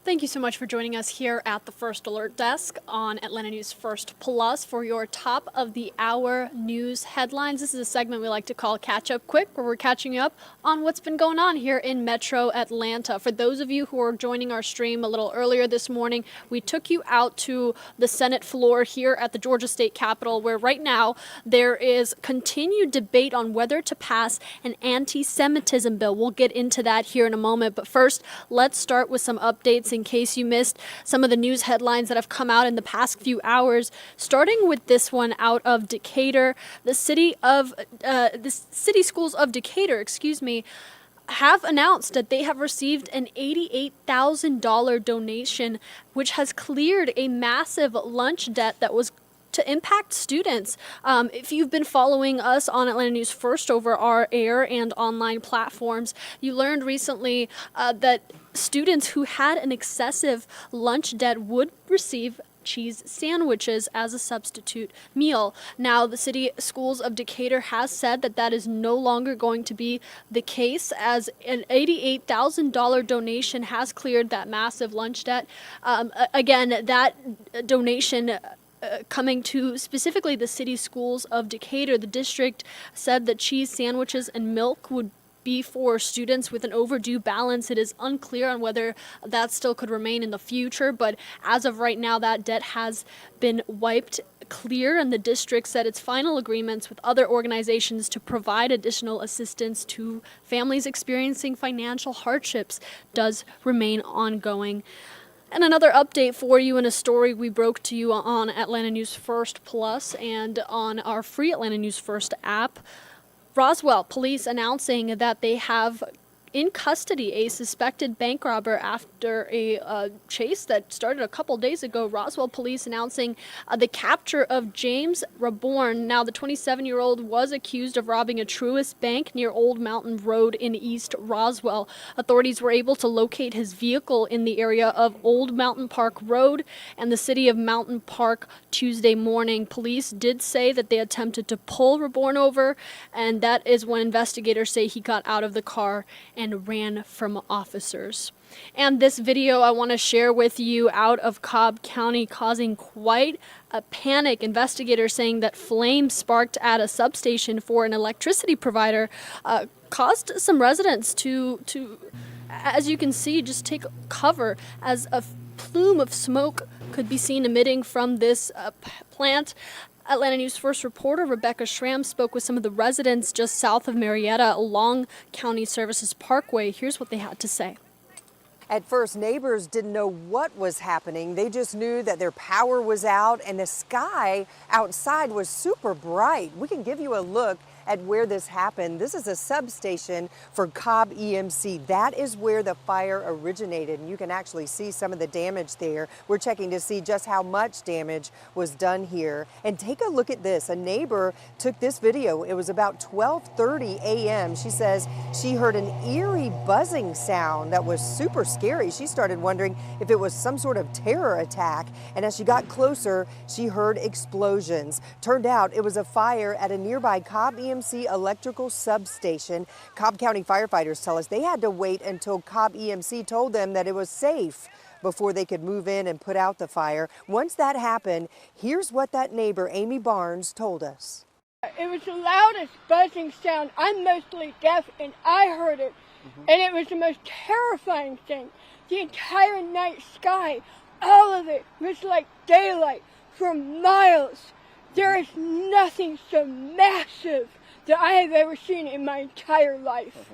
Thank you so much for joining us here at the First Alert Desk on Atlanta News First Plus for your top of the hour news headlines. This is a segment we like to call Catch Up Quick, where we're catching you up on what's been going on here in Metro Atlanta. For those of you who are joining our stream a little earlier this morning, we took you out to the Senate floor here at the Georgia State Capitol, where right now there is continued debate on whether to pass an anti-Semitism bill. We'll get into that here in a moment, but first, let's start with some updates in case you missed some of the news headlines that have come out in the past few hours, starting with this one out of Decatur. The city schools of Decatur, have announced that they have received an $88,000 donation, which has cleared a massive lunch debt that was to impact students. If you've been following us on Atlanta News First over our air and online platforms, you learned recently that students who had an excessive lunch debt would receive cheese sandwiches as a substitute meal. Now, the city schools of Decatur has said that that is no longer going to be the case, as an $88,000 donation has cleared that massive lunch debt. Again, that donation coming to specifically the city schools of Decatur. The district said that cheese sandwiches and milk would be for students with an overdue balance. It is unclear on whether that still could remain in the future, but as of right now, that debt has been wiped clear, and the district said its final agreements with other organizations to provide additional assistance to families experiencing financial hardships does remain ongoing. And another update for you in a story we broke to you on Atlanta News First Plus and on our free Atlanta News First app. Roswell police announcing that they have in custody a suspected bank robber after a chase that started a couple days ago. Roswell police announcing the capture of James Raborn. Now, the 27-year-old was accused of robbing a Truist Bank near Old Mountain Road in East Roswell. Authorities were able to locate his vehicle in the area of Old Mountain Park Road and the city of Mountain Park Tuesday morning. Police did say that they attempted to pull Raborn over, and that is when investigators say he got out of the car and ran from officers. And this video I want to share with you out of Cobb County, causing quite a panic. Investigators saying that flames sparked at a substation for an electricity provider caused some residents to, as you can see, just take cover as a plume of smoke could be seen emitting from this plant. Atlanta News First reporter Rebecca Schramm spoke with some of the residents just south of Marietta along County Services Parkway. Here's what they had to say. At first, neighbors didn't know what was happening. They just knew that their power was out and the sky outside was super bright. We can give you a look at where this happened. This is a substation for Cobb EMC. That is where the fire originated, and you can actually see some of the damage there. We're checking to see just how much damage was done here. And take a look at this. A neighbor took this video. It was about 12:30 a.m. She says she heard an eerie buzzing sound that was super scary. She started wondering if it was some sort of terror attack, and as she got closer, she heard explosions. Turned out it was a fire at a nearby Cobb EMC electrical substation. Cobb County firefighters tell us they had to wait until Cobb EMC told them that it was safe before they could move in and put out the fire. Once that happened, here's what that neighbor, Amy Barnes, told us. It was the loudest buzzing sound. I'm mostly deaf, and I heard it. And it was the most terrifying thing. The entire night sky, all of it was like daylight for miles. There is nothing so massive that I have ever seen in my entire life.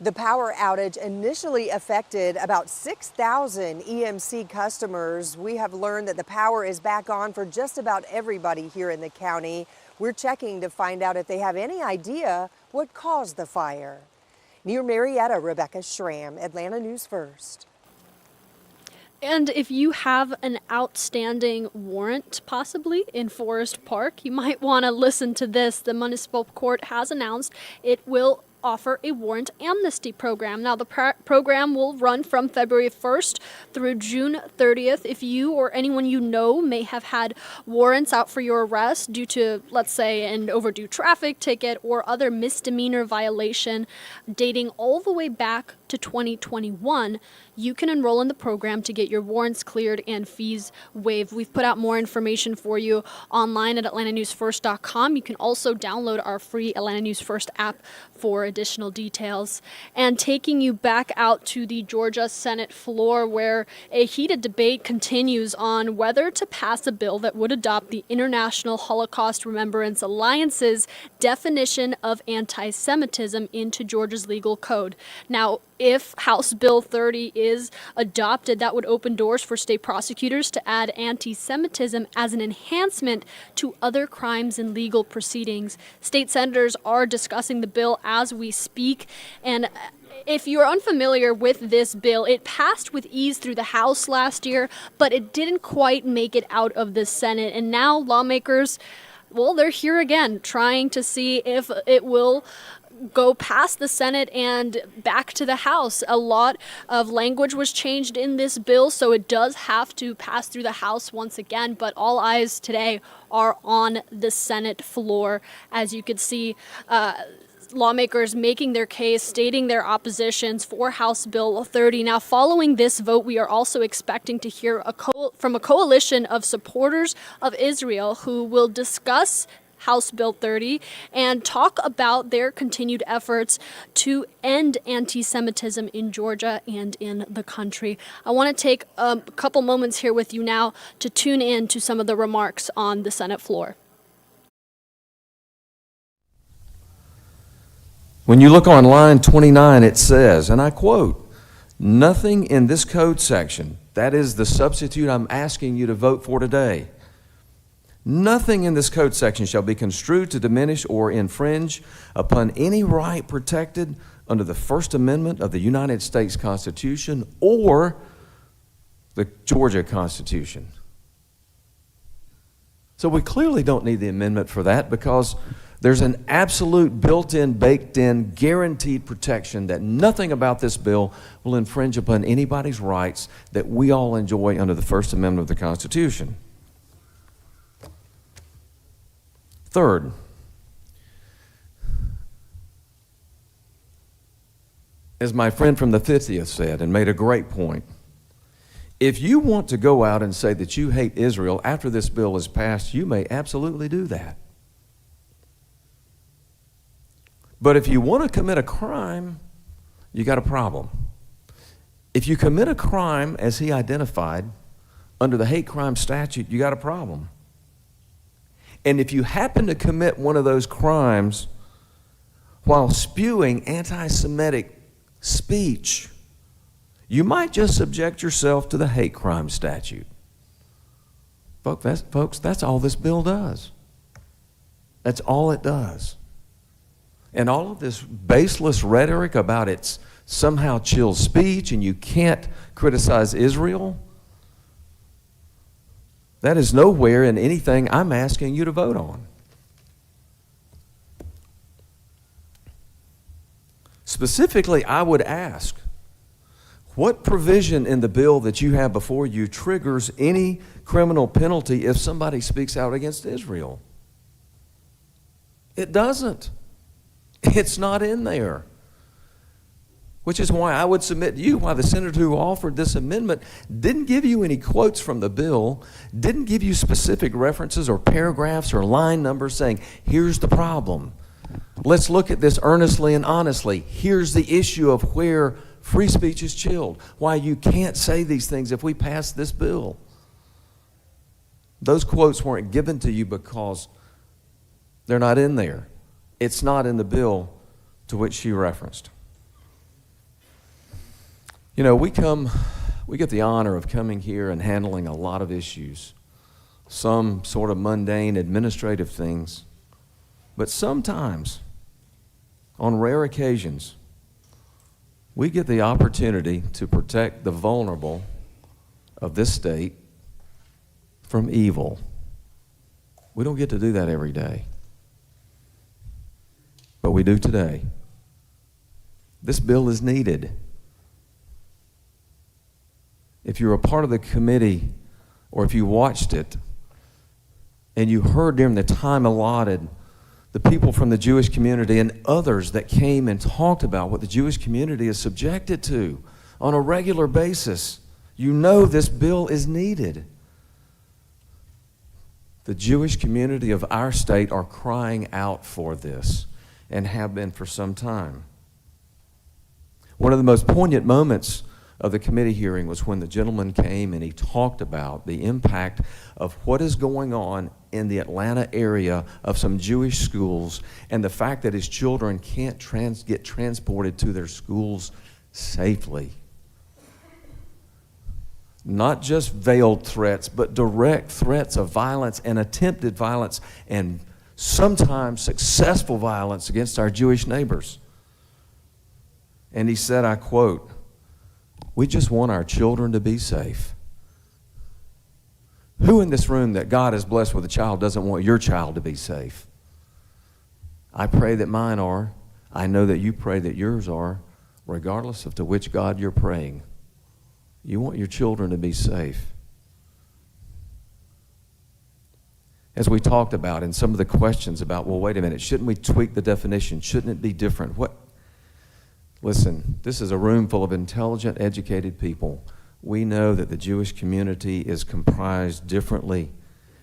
The power outage initially affected about 6,000 EMC customers. We have learned that the power is back on for just about everybody here in the county. We're checking to find out if they have any idea what caused the fire. Near Marietta, Rebecca Schramm, Atlanta News First. And if you have an outstanding warrant, possibly in Forest Park, you might want to listen to this. The municipal court has announced it will offer a warrant amnesty program. Now, the program will run from February 1st through June 30th. If you or anyone you know may have had warrants out for your arrest due to, let's say, an overdue traffic ticket or other misdemeanor violation dating all the way back to 2021, you can enroll in the program to get your warrants cleared and fees waived. We've put out more information for you online at atlantanewsfirst.com. You can also download our free Atlanta News First app for additional details. And taking you back out to the Georgia Senate floor, where a heated debate continues on whether to pass a bill that would adopt the International Holocaust Remembrance Alliance's definition of anti-Semitism into Georgia's legal code. Now, if House Bill 30 is adopted, that would open doors for state prosecutors to add anti-Semitism as an enhancement to other crimes and legal proceedings. State senators are discussing the bill as we speak, and if you're unfamiliar with this bill, it passed with ease through the House last year, but it didn't quite make it out of the Senate, and now lawmakers, well, they're here again, trying to see if it will go past the Senate and back to the House. A lot of language was changed in this bill, so it does have to pass through the House once again, but all eyes today are on the Senate floor. As you could see, lawmakers making their case, stating their oppositions for House Bill 30. Now, following this vote, we are also expecting to hear from a coalition of supporters of Israel who will discuss House Bill 30 and talk about their continued efforts to end anti-Semitism in Georgia and in the country. I want to take a couple moments here with you now to tune in to some of the remarks on the Senate floor. When you look on line 29, it says, and I quote, "Nothing in this code section," that is the substitute I'm asking you to vote for today, "nothing in this code section shall be construed to diminish or infringe upon any right protected under the First Amendment of the United States Constitution or the Georgia Constitution." So we clearly don't need the amendment for that, because there's an absolute built-in, baked-in, guaranteed protection that nothing about this bill will infringe upon anybody's rights that we all enjoy under the First Amendment of the Constitution. Third, as my friend from the 50th said and made a great point, if you want to go out and say that you hate Israel after this bill is passed, you may absolutely do that. But if you want to commit a crime, you got a problem. If you commit a crime, as he identified, under the hate crime statute, you got a problem. And if you happen to commit one of those crimes while spewing anti-Semitic speech, you might just subject yourself to the hate crime statute. Folks, that's all this bill does. That's all it does. And all of this baseless rhetoric about it's somehow chills speech and you can't criticize Israel, that is nowhere in anything I'm asking you to vote on. Specifically, I would ask, what provision in the bill that you have before you triggers any criminal penalty if somebody speaks out against Israel? It doesn't. It's not in there. Which is why I would submit to you why the senator who offered this amendment didn't give you any quotes from the bill, didn't give you specific references or paragraphs or line numbers saying, here's the problem. Let's look at this earnestly and honestly. Here's the issue of where free speech is chilled, why you can't say these things if we pass this bill. Those quotes weren't given to you because they're not in there. It's not in the bill to which she referenced. You know, we get the honor of coming here and handling a lot of issues, some sort of mundane administrative things, but sometimes, on rare occasions, we get the opportunity to protect the vulnerable of this state from evil. We don't get to do that every day, but we do today. This bill is needed. If you're a part of the committee, or if you watched it, and you heard during the time allotted the people from the Jewish community and others that came and talked about what the Jewish community is subjected to on a regular basis, you know this bill is needed. The Jewish community of our state are crying out for this and have been for some time. One of the most poignant moments of the committee hearing was when the gentleman came and he talked about the impact of what is going on in the Atlanta area of some Jewish schools and the fact that his children can't get transported to their schools safely. Not just veiled threats, but direct threats of violence and attempted violence and sometimes successful violence against our Jewish neighbors. And he said, I quote, "We just want our children to be safe." Who in this room that God has blessed with a child doesn't want your child to be safe? I pray that mine are. I know that you pray that yours are, regardless of to which God you're praying. You want your children to be safe. As we talked about in some of the questions about, well, wait a minute, shouldn't we tweak the definition? Shouldn't it be different? Listen, this is a room full of intelligent, educated people. We know that the Jewish community is comprised differently.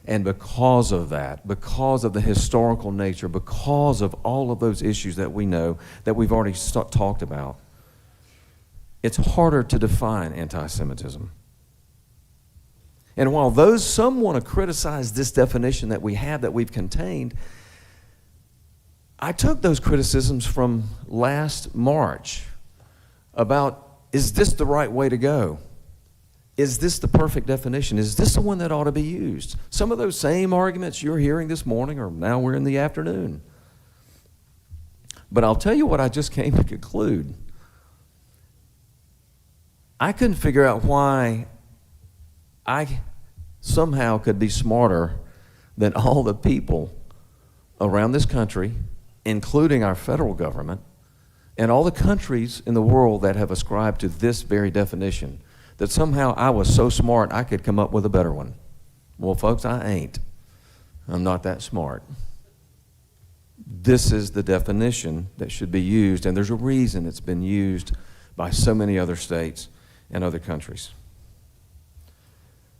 And because of that, because of the historical nature, because of all of those issues that we know, that we've already talked about, it's harder to define anti-Semitism. And while some want to criticize this definition that we have, that we've contained, I took those criticisms from last March about, is this the right way to go? Is this the perfect definition? Is this the one that ought to be used? Some of those same arguments you're hearing this morning, or now we're in the afternoon. But I'll tell you what I just came to conclude. I couldn't figure out why I somehow could be smarter than all the people around this country, including our federal government, and all the countries in the world that have ascribed to this very definition, that somehow I was so smart I could come up with a better one. Well, folks, I ain't. I'm not that smart. This is the definition that should be used, and there's a reason it's been used by so many other states and other countries.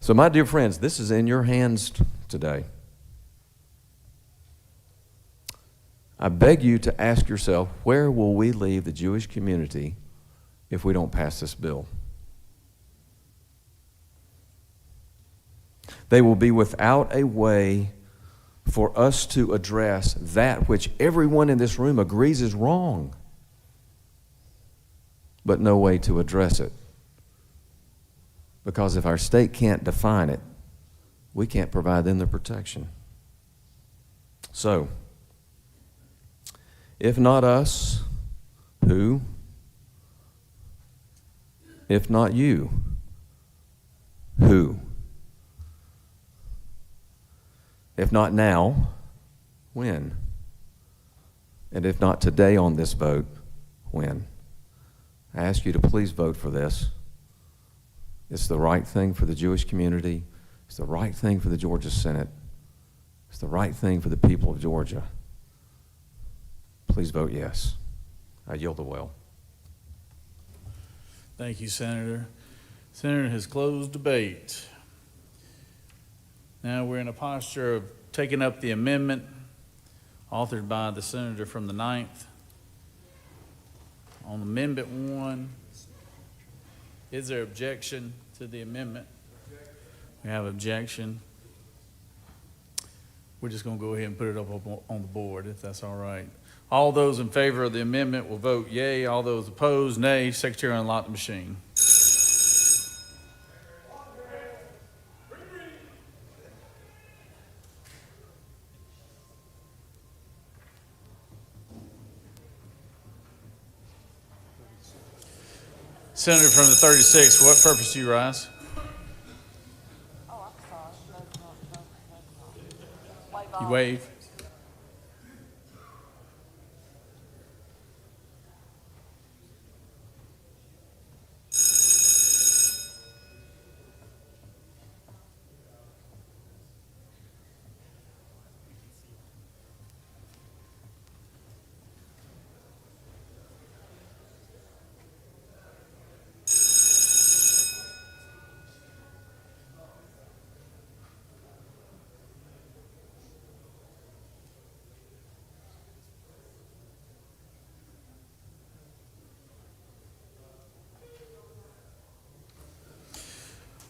So, my dear friends, this is in your hands today. I beg you to ask yourself, where will we leave the Jewish community if we don't pass this bill? They will be without a way for us to address that which everyone in this room agrees is wrong, but no way to address it. Because if our state can't define it, we can't provide them the protection. So, if not us, who? If not you, who? If not now, when? And if not today on this vote, when? I ask you to please vote for this. It's the right thing for the Jewish community. It's the right thing for the Georgia Senate. It's the right thing for the people of Georgia. Please vote yes. I yield the well. Thank you, Senator. Senator has closed debate. Now we're in a posture of taking up the amendment authored by the senator from the 9th. On Amendment 1, is there objection to the amendment? We have objection. We're just going to go ahead and put it up on the board, if that's all right. All those in favor of the amendment will vote yea. All those opposed, nay. Secretary, unlock the machine. Senator from the 36th, what purpose do you rise? You waive.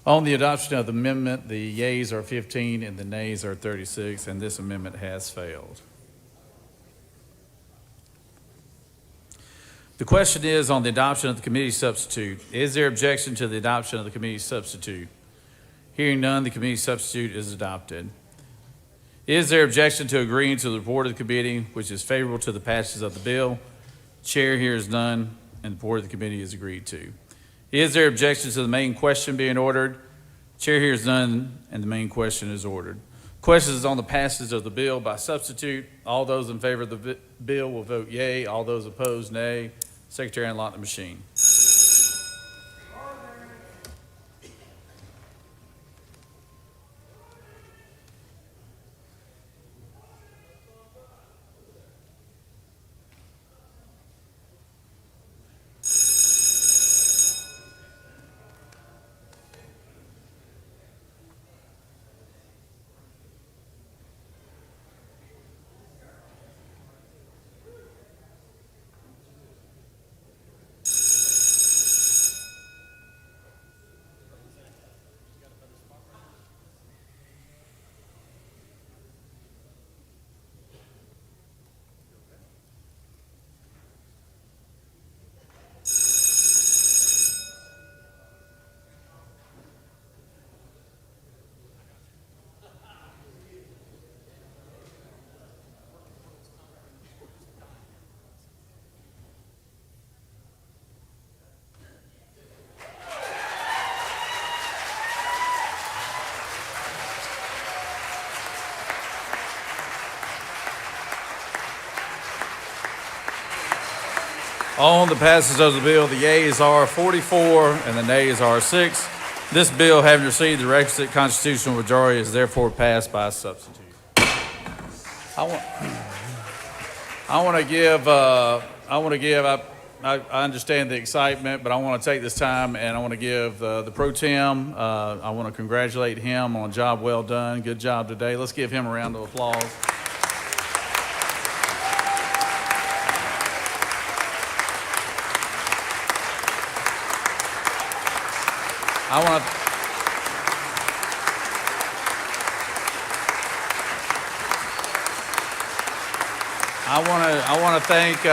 On the adoption of the amendment, the yeas are 15 and the nays are 36, and this amendment has failed. The question is on the adoption of the committee substitute. Is there objection to the adoption of the committee substitute? Hearing none, the committee substitute is adopted. Is there objection to agreeing to the report of the committee, which is favorable to the passage of the bill? Chair hears none, and the report of the committee is agreed to. Is there objection to the main question being ordered? Chair hears none, and the main question is ordered. Question is on the passage of the bill by substitute. All those in favor of the bill will vote yea. All those opposed, nay. Secretary, unlock the machine. On the passage of the bill, the yeas are 44 and the nays are 6. This bill, having received the requisite constitutional majority, is therefore passed by substitute. I understand the excitement, but I want to take this time and I want to give the pro tem, I want to congratulate him on a job well done. Good job today. Let's give him a round of applause. I want to thank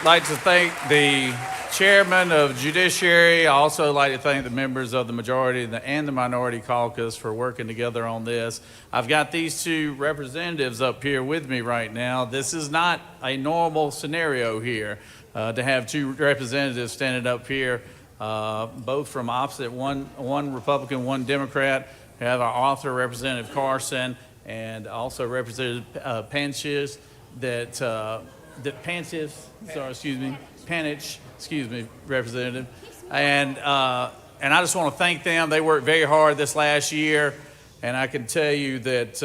like to thank the chairman of Judiciary. I also like to thank the members of the majority and the minority caucus for working together on this. I've got these two representatives up here with me right now. This is not a normal scenario here to have two representatives standing up here, both from opposite, one Republican, one Democrat. We have our author, Representative Carson, and also Representative Panich, Representative. And I just want to thank them. They worked very hard this last year, and I can tell you that,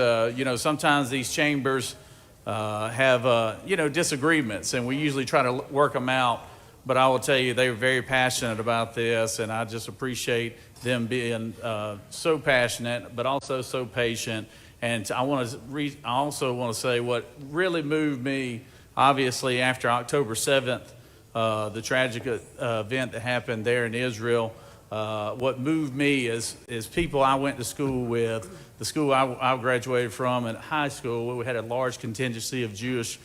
sometimes these chambers have, disagreements, and we usually try to work them out. But I will tell you, they were very passionate about this, and I just appreciate them being so passionate, but also so patient. And I also want to say what really moved me, obviously, after October 7th, the tragic event that happened there in Israel. What moved me is people I went to school with, the school I graduated from in high school, where we had a large contingency of Jewish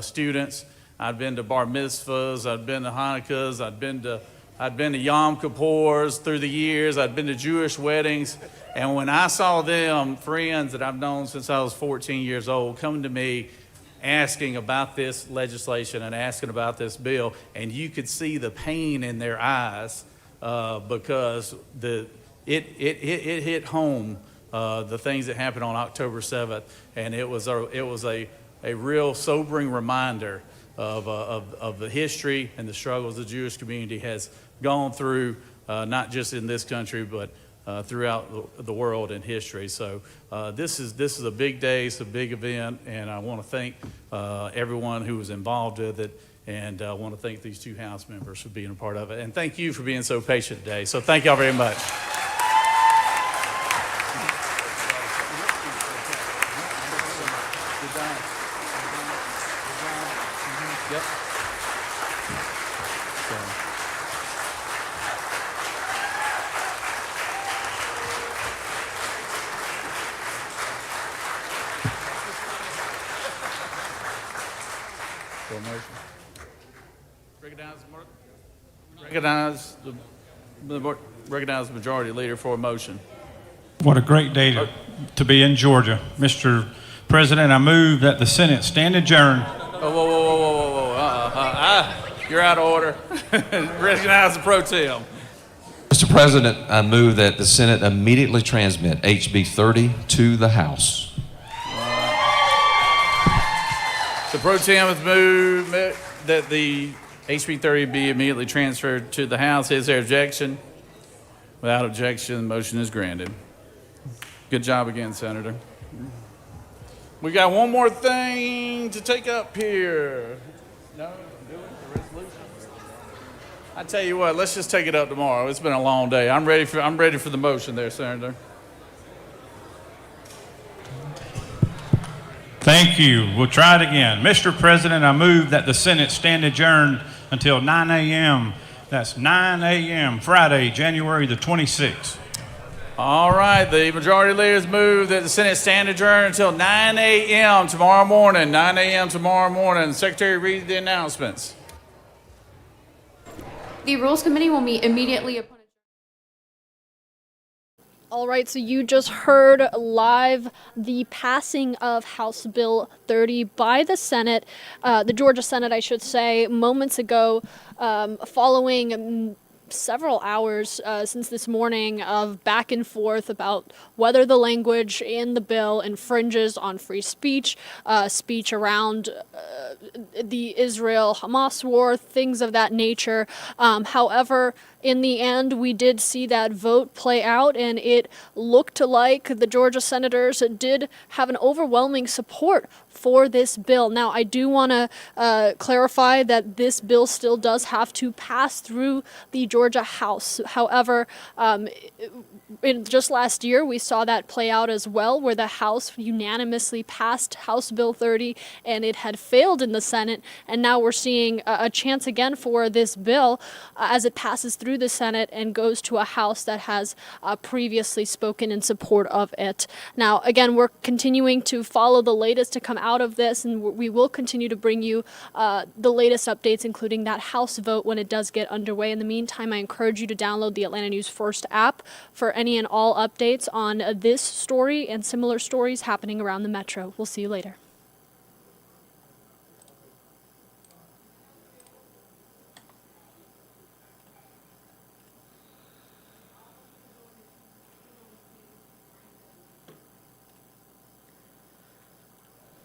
students. I'd been to bar mitzvahs, I'd been to Hanukkahs, I'd been to Yom Kippurs through the years, I'd been to Jewish weddings. And when I saw them, friends that I've known since I was 14 years old, coming to me asking about this legislation and asking about this bill, and you could see the pain in their eyes because it hit home, the things that happened on October 7th, and it was a real sobering reminder of the history and the struggles the Jewish community has gone through, not just in this country, but throughout the world and history. So this is a big day, it's a big event, and I want to thank everyone who was involved with it, and I want to thank these two House members for being a part of it. And thank you for being so patient today. So thank y'all very much. Yep. For a motion. Recognize the majority leader for a motion. What a great day to be in Georgia. Mr. President, I move that the Senate stand adjourned. Oh, whoa. You're out of order. Recognize the pro tem. Mr. President, I move that the Senate immediately transmit HB 30 to the House. The pro tem has moved that the HB 30 be immediately transferred to the House. Is there objection? Without objection, the motion is granted. Good job again, Senator. We got one more thing to take up here. No, do it, the resolution. I tell you what, let's just take it up tomorrow. It's been a long day. I'm ready for the motion there, Senator. Thank you. We'll try it again. Mr. President, I move that the Senate stand adjourned until 9 a.m. That's 9 a.m. Friday, January the 26th. All right, the majority leaders move that the Senate stand adjourned until 9 a.m. tomorrow morning. 9 a.m. tomorrow morning. Secretary, read the announcements. The Rules Committee will meet immediately upon. All right, so you just heard live the passing of House Bill 30 by the Senate, the Georgia Senate, I should say, moments ago, following several hours since this morning of back and forth about whether the language in the bill infringes on free speech, speech around the Israel-Hamas war, things of that nature. However, in the end, we did see that vote play out, and it looked like the Georgia senators did have an overwhelming support for this bill. Now, I do want to clarify that this bill still does have to pass through the Georgia House. However, just last year, we saw that play out as well, where the House unanimously passed House Bill 30, and it had failed in the Senate. And now we're seeing a chance again for this bill as it passes through the Senate and goes to a House that has previously spoken in support of it. Now, again, we're continuing to follow the latest to come out of this, and we will continue to bring you the latest updates, including that House vote when it does get underway. In the meantime, I encourage you to download the Atlanta News First app for any and all updates on this story and similar stories happening around the metro. We'll see you later.